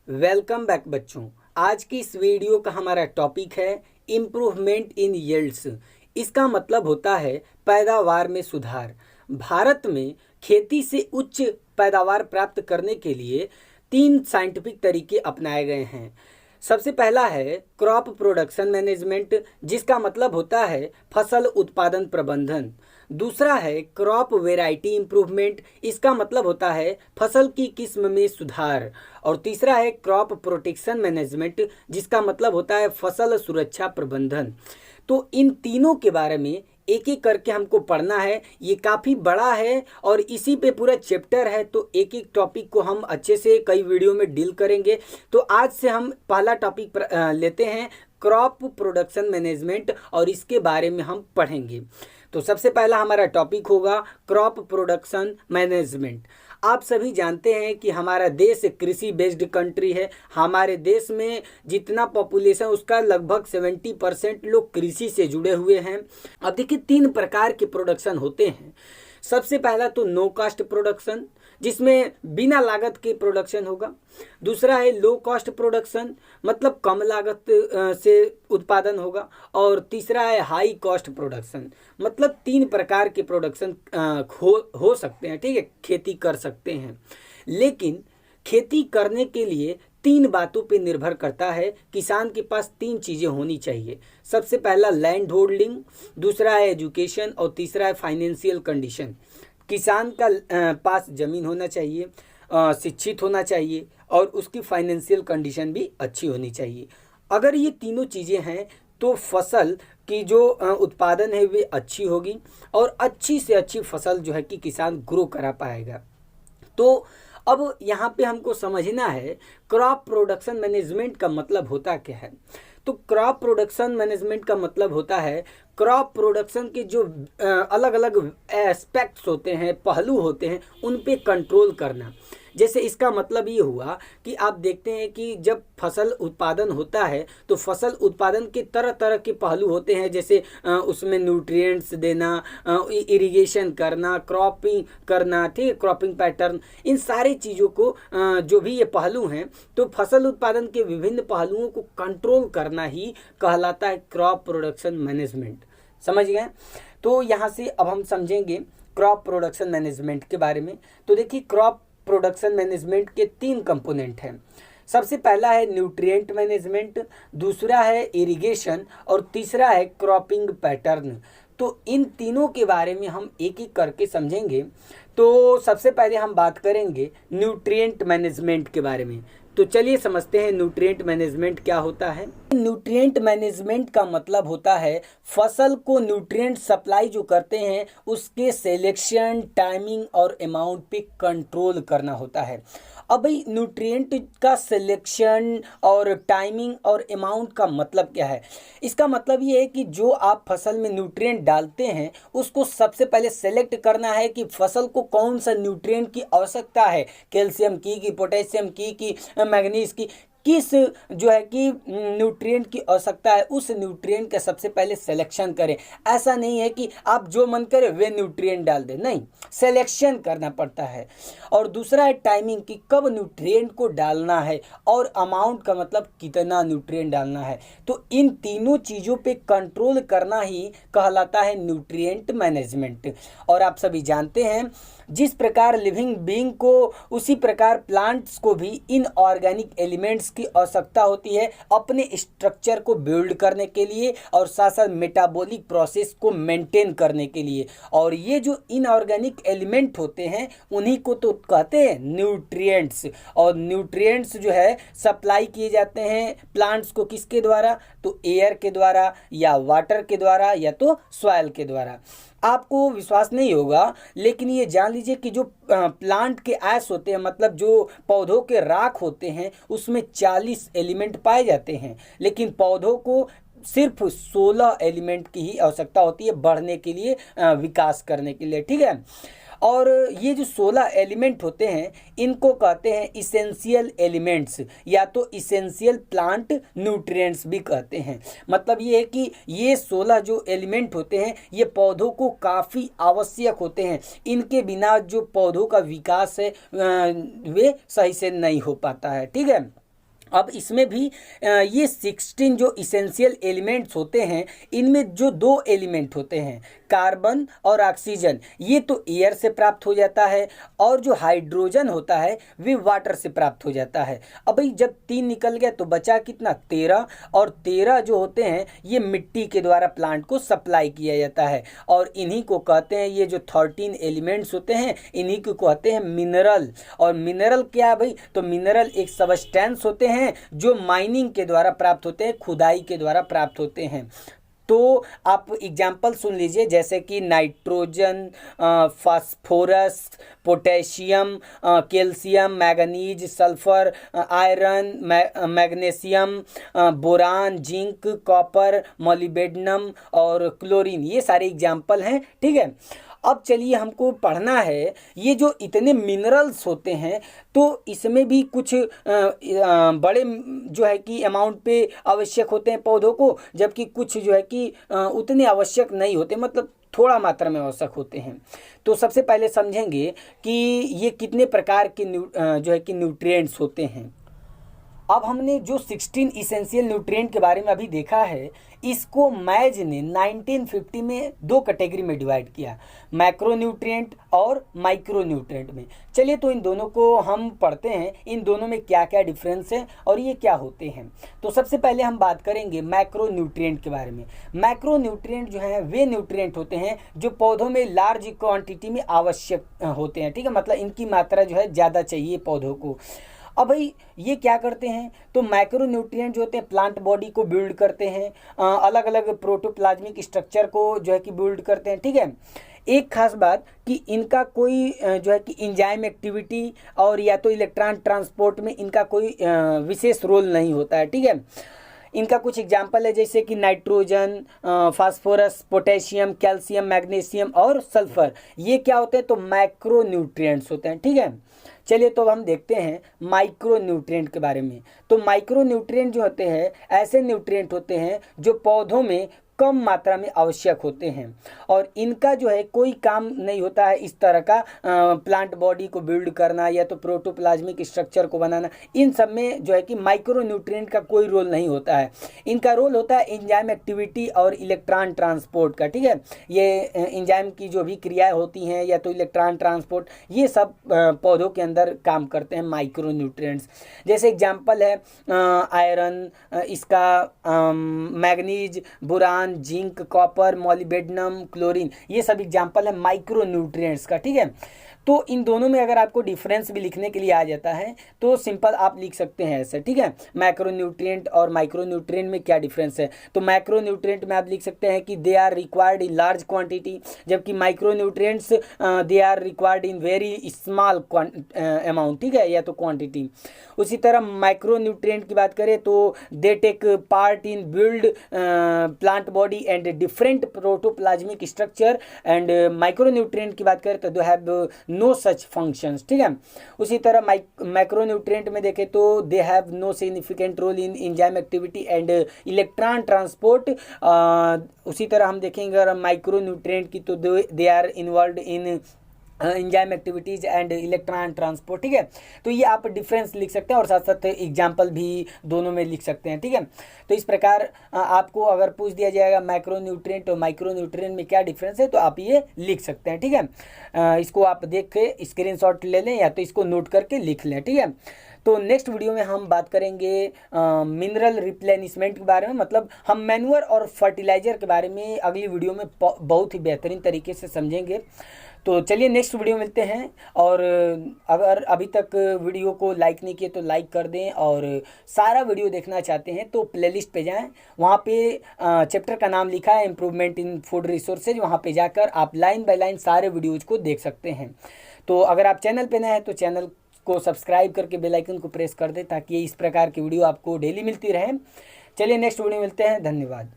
Welcome back बच्चों। आज की इस वीडियो का हमारा टॉपिक है इम्प्रूवमेंट इन यील्ड्स। इसका मतलब होता है पैदावार में सुधार। भारत में खेती से उच्च पैदावार प्राप्त करने के लिए 3 साइंटिफिक तरीके अपनाए गए हैं। सबसे पहला है क्रॉप प्रोडक्शन मैनेजमेंट, जिसका मतलब होता है फसल उत्पादन प्रबंधन। दूसरा है क्रॉप वेराइटी इम्प्रूवमेंट, इसका मतलब होता है फसल की किस्म में सुधार। और तीसरा है क्रॉप प्रोटेक्शन मैनेजमेंट, जिसका मतलब होता है फसल सुरक्षा प्रबंधन। तो इन तीनों के बारे में एक एक करके हमको पढ़ना है। ये काफ़ी बड़ा है और इसी पे पूरा चैप्टर है, तो एक एक टॉपिक को हम अच्छे से कई वीडियो में डील करेंगे। तो आज से हम पहला टॉपिक लेते हैं क्रॉप प्रोडक्शन मैनेजमेंट और इसके बारे में हम पढ़ेंगे। तो सबसे पहला हमारा टॉपिक होगा क्रॉप प्रोडक्शन मैनेजमेंट। आप सभी जानते हैं कि हमारा देश कृषि बेस्ड कंट्री है। हमारे देश में जितना पॉपुलेशन उसका लगभग 70% लोग कृषि से जुड़े हुए हैं। अब देखिए 3 प्रकार के प्रोडक्शन होते हैं। सबसे पहला तो नो कॉस्ट प्रोडक्शन, जिसमें बिना लागत के प्रोडक्शन होगा। दूसरा है लो कॉस्ट प्रोडक्शन, मतलब कम लागत से उत्पादन होगा। और तीसरा है हाई कॉस्ट प्रोडक्शन, मतलब 3 प्रकार के प्रोडक्शन हो सकते हैं। ठीक है, खेती कर सकते हैं, लेकिन खेती करने के लिए 3 बातों पे निर्भर करता है। किसान के पास 3 चीज़ें होनी चाहिए। सबसे पहला लैंड होल्डिंग, दूसरा है एजुकेशन और तीसरा है फाइनेंशियल कंडीशन। किसान का पास ज़मीन होना चाहिए, शिक्षित होना चाहिए और उसकी फाइनेंशियल कंडीशन भी अच्छी होनी चाहिए। अगर ये तीनों चीज़ें हैं तो फसल की जो उत्पादन है वे अच्छी होगी और अच्छी से अच्छी फसल जो है कि किसान ग्रो करा पाएगा। तो अब यहाँ पे हमको समझना है क्रॉप प्रोडक्शन मैनेजमेंट का मतलब होता क्या है। तो क्रॉप प्रोडक्शन मैनेजमेंट का मतलब होता है क्रॉप प्रोडक्शन के जो अलग अलग एस्पेक्ट्स होते हैं, पहलू होते हैं, उन पे कंट्रोल करना। जैसे इसका मतलब ये हुआ कि आप देखते हैं कि जब फसल उत्पादन होता है तो फसल उत्पादन के तरह तरह के पहलू होते हैं। जैसे उसमें न्यूट्रिएंट्स देना, इरिगेशन करना, क्रॉपिंग करना, ठीक है, क्रॉपिंग पैटर्न, इन सारी चीज़ों को जो भी ये पहलू हैं, तो फसल उत्पादन के विभिन्न पहलुओं को कंट्रोल करना ही कहलाता है क्रॉप प्रोडक्शन मैनेजमेंट। समझ गए? तो यहाँ से अब हम समझेंगे क्रॉप प्रोडक्शन मैनेजमेंट के बारे में। तो देखिए क्रॉप प्रोडक्शन मैनेजमेंट के 3 कंपोनेंट हैं। सबसे पहला है न्यूट्रिएंट मैनेजमेंट, दूसरा है इरिगेशन और तीसरा है क्रॉपिंग पैटर्न। तो इन तीनों के बारे में हम एक एक करके समझेंगे। तो सबसे पहले हम बात करेंगे न्यूट्रिएंट मैनेजमेंट के बारे में। तो चलिए समझते हैं न्यूट्रिएंट मैनेजमेंट क्या होता है। न्यूट्रिएंट मैनेजमेंट का मतलब होता है फसल को न्यूट्रिएंट सप्लाई जो करते हैं उसके सिलेक्शन, टाइमिंग और अमाउंट पे कंट्रोल करना होता है। अब भाई न्यूट्रिएंट का सिलेक्शन और टाइमिंग और अमाउंट का मतलब क्या है? इसका मतलब ये है कि जो आप फसल में न्यूट्रिएंट डालते हैं उसको सबसे पहले सेलेक्ट करना है कि फसल को कौन सा न्यूट्रिएंट की आवश्यकता है, कैल्शियम की पोटेशियम की मैग्नीज की, किस जो है कि न्यूट्रिएंट की आवश्यकता है, उस न्यूट्रिएंट का सबसे पहले सिलेक्शन करें। ऐसा नहीं है कि आप जो मन करे वे न्यूट्रिएंट डाल दें, नहीं, सिलेक्शन करना पड़ता है। और दूसरा है टाइमिंग की कब न्यूट्रिएंट को डालना है, और अमाउंट का मतलब कितना न्यूट्रिएंट डालना है। तो इन तीनों चीज़ों पे कंट्रोल करना ही कहलाता है न्यूट्रिएंट मैनेजमेंट। और आप सभी जानते हैं जिस प्रकार लिविंग बीइंग को उसी प्रकार प्लांट्स को भी इनऑर्गेनिक एलिमेंट्स की आवश्यकता होती है अपने स्ट्रक्चर को बिल्ड करने के लिए और साथ साथ मेटाबॉलिक प्रोसेस को मेंटेन करने के लिए। और ये जो इनऑर्गेनिक एलिमेंट होते हैं उन्हीं को तो कहते हैं न्यूट्रिएंट्स। और न्यूट्रिएंट्स जो है सप्लाई किए जाते हैं प्लांट्स को किसके द्वारा? तो एयर के द्वारा या वाटर के द्वारा या तो सॉइल के द्वारा। आपको विश्वास नहीं होगा, लेकिन ये जान लीजिए कि जो प्लांट के ऐश होते हैं, मतलब जो पौधों के राख होते हैं, उसमें 40 एलिमेंट पाए जाते हैं, लेकिन पौधों को सिर्फ 16 एलिमेंट की ही आवश्यकता होती है बढ़ने के लिए, विकास करने के लिए। ठीक है, और ये जो 16 एलिमेंट होते हैं इनको कहते हैं इसेंशियल एलिमेंट्स या तो इसेंशियल प्लांट न्यूट्रिएंट्स भी कहते हैं। मतलब ये है कि ये 16 जो एलिमेंट होते हैं ये पौधों को काफ़ी आवश्यक होते हैं। इनके बिना जो पौधों का विकास है वे सही से नहीं हो पाता है। ठीक है, अब इसमें भी ये 16 जो इसेंशियल एलिमेंट्स होते हैं, इनमें जो दो एलिमेंट होते हैं कार्बन और ऑक्सीजन, ये तो एयर से प्राप्त हो जाता है, और जो हाइड्रोजन होता है वे वाटर से प्राप्त हो जाता है। अब भाई जब 3 निकल गया तो बचा कितना, 13, और 13 जो होते हैं ये मिट्टी के द्वारा प्लांट को सप्लाई किया जाता है, और इन्हीं को कहते हैं, ये जो 13 एलिमेंट्स होते हैं इन्हीं को कहते हैं मिनरल। और मिनरल क्या है भाई, तो मिनरल एक सबस्टेंस होते हैं जो माइनिंग के द्वारा प्राप्त होते हैं, खुदाई के द्वारा प्राप्त होते हैं। तो आप एग्जाम्पल सुन लीजिए, जैसे कि nitrogen, phosphorus, potassium, calcium, manganese, sulphur, iron, magnesium, boron, zinc, copper, molybdenum और क्लोरीन, ये सारे एग्जाम्पल हैं। ठीक है, अब चलिए हमको पढ़ना है ये जो इतने मिनरल्स होते हैं, तो इसमें भी कुछ बड़े जो है कि अमाउंट पे आवश्यक होते हैं पौधों को, जबकि कुछ जो है कि उतने आवश्यक नहीं होते, मतलब थोड़ा मात्रा में आवश्यक होते हैं। तो सबसे पहले समझेंगे कि ये कितने प्रकार के जो है कि न्यूट्रिएंट्स होते हैं। अब हमने जो 16 इसेंशियल न्यूट्रिएंट के बारे में अभी देखा है, इसको मैज ने 1950 में दो कैटेगरी में डिवाइड किया, मैक्रो न्यूट्रिएंट और माइक्रो न्यूट्रिएंट में। चलिए तो इन दोनों को हम पढ़ते हैं, इन दोनों में क्या क्या डिफरेंस है और ये क्या होते हैं। तो सबसे पहले हम बात करेंगे मैक्रो न्यूट्रिएंट के बारे में। मैक्रो न्यूट्रिएंट जो है वे न्यूट्रिएंट होते हैं जो पौधों में लार्ज क्वांटिटी में आवश्यक होते हैं। ठीक है, मतलब इनकी मात्रा जो है ज़्यादा चाहिए पौधों को। अब भाई ये क्या करते हैं, तो मैक्रो न्यूट्रिएंट जो होते हैं प्लांट बॉडी को बिल्ड करते हैं, अलग अलग प्रोटोप्लाज्मिक स्ट्रक्चर को जो है कि बिल्ड करते हैं। ठीक है, एक खास बात कि इनका कोई जो है कि एंजाइम एक्टिविटी और या तो इलेक्ट्रॉन ट्रांसपोर्ट में इनका कोई विशेष रोल नहीं होता है। ठीक है, इनका कुछ एग्जाम्पल है जैसे कि nitrogen, phosphorus, potassium, calcium, magnesium और सल्फर, ये क्या होते हैं, तो मैक्रो न्यूट्रिएंट्स होते हैं। ठीक है, चलिए तो हम देखते हैं माइक्रो न्यूट्रिएंट के बारे में। तो माइक्रो न्यूट्रिएंट जो होते हैं ऐसे न्यूट्रिएंट होते हैं जो पौधों में कम मात्रा में आवश्यक होते हैं, और इनका जो है कोई काम नहीं होता है इस तरह का प्लांट बॉडी को बिल्ड करना या तो प्रोटोप्लाज्मिक स्ट्रक्चर को बनाना। इन सब में जो है कि माइक्रो न्यूट्रिएंट का कोई रोल नहीं होता है। इनका रोल होता है एंजाइम एक्टिविटी और इलेक्ट्रॉन ट्रांसपोर्ट का। ठीक है, ये एंजाइम की जो भी क्रियाएं होती हैं या तो इलेक्ट्रॉन ट्रांसपोर्ट, ये सब पौधों के अंदर काम करते हैं माइक्रो न्यूट्रिएंट्स। जैसे एग्जाम्पल है आयरन, इसका manganese, boron, zinc, copper, molybdenum, chlorine, ये सब एग्जाम्पल है माइक्रो न्यूट्रिएंट्स का। ठीक है, तो इन दोनों में अगर आपको डिफरेंस भी लिखने के लिए आ जाता है तो सिंपल आप लिख सकते हैं ऐसे। ठीक है, मैक्रो न्यूट्रिएंट और माइक्रो न्यूट्रिएंट में क्या डिफरेंस है, तो मैक्रो न्यूट्रिएंट में आप लिख सकते हैं कि they are required in large quantity, जबकि micro nutrients they are required in very small amount. ठीक है, या तो क्वांटिटी। उसी तरह माइक्रो न्यूट्रिएंट की बात करें तो they take part in build plant body and different protoplasmic structure, and micro nutrient की बात करें तो they have no such functions. ठीक है, उसी तरह मैक्रो न्यूट्रिएंट में देखें तो they have no significant role in enzyme activity and electron transport. उसी तरह हम देखेंगे अगर माइक्रो न्यूट्रिएंट की तो they are involved in enzyme activities and electron transport. ठीक है, तो ये आप डिफरेंस लिख सकते हैं और साथ साथ एग्जाम्पल भी दोनों में लिख सकते हैं। ठीक है, तो इस प्रकार आपको अगर पूछ दिया जाएगा मैक्रो न्यूट्रिएंट और माइक्रो न्यूट्रिएंट में क्या डिफरेंस है तो आप ये लिख सकते हैं। ठीक है, इसको आप देख के स्क्रीनशॉट ले लें या तो इसको नोट करके लिख लें। ठीक है, तो नेक्स्ट वीडियो में हम बात करेंगे मिनरल रिप्लेनिशमेंट के बारे में, मतलब हम मैन्योर और फर्टिलाइजर के बारे में अगली वीडियो में बहुत ही बेहतरीन तरीके से समझेंगे। तो चलिए नेक्स्ट वीडियो मिलते हैं, और अगर अभी तक वीडियो को लाइक नहीं किए तो लाइक कर दें, और सारा वीडियो देखना चाहते हैं तो प्लेलिस्ट पे जाएं, वहाँ पे चैप्टर का नाम लिखा है इम्प्रूवमेंट इन फूड रिसोर्सेज, वहाँ पे जाकर आप लाइन बाय लाइन सारे वीडियोज़ को देख सकते हैं। तो अगर आप चैनल पे नए हैं तो चैनल को सब्सक्राइब करके बेल आइकन को प्रेस कर दें ताकि इस प्रकार की वीडियो आपको डेली मिलती रहे। चलिए नेक्स्ट वीडियो मिलते हैं, धन्यवाद।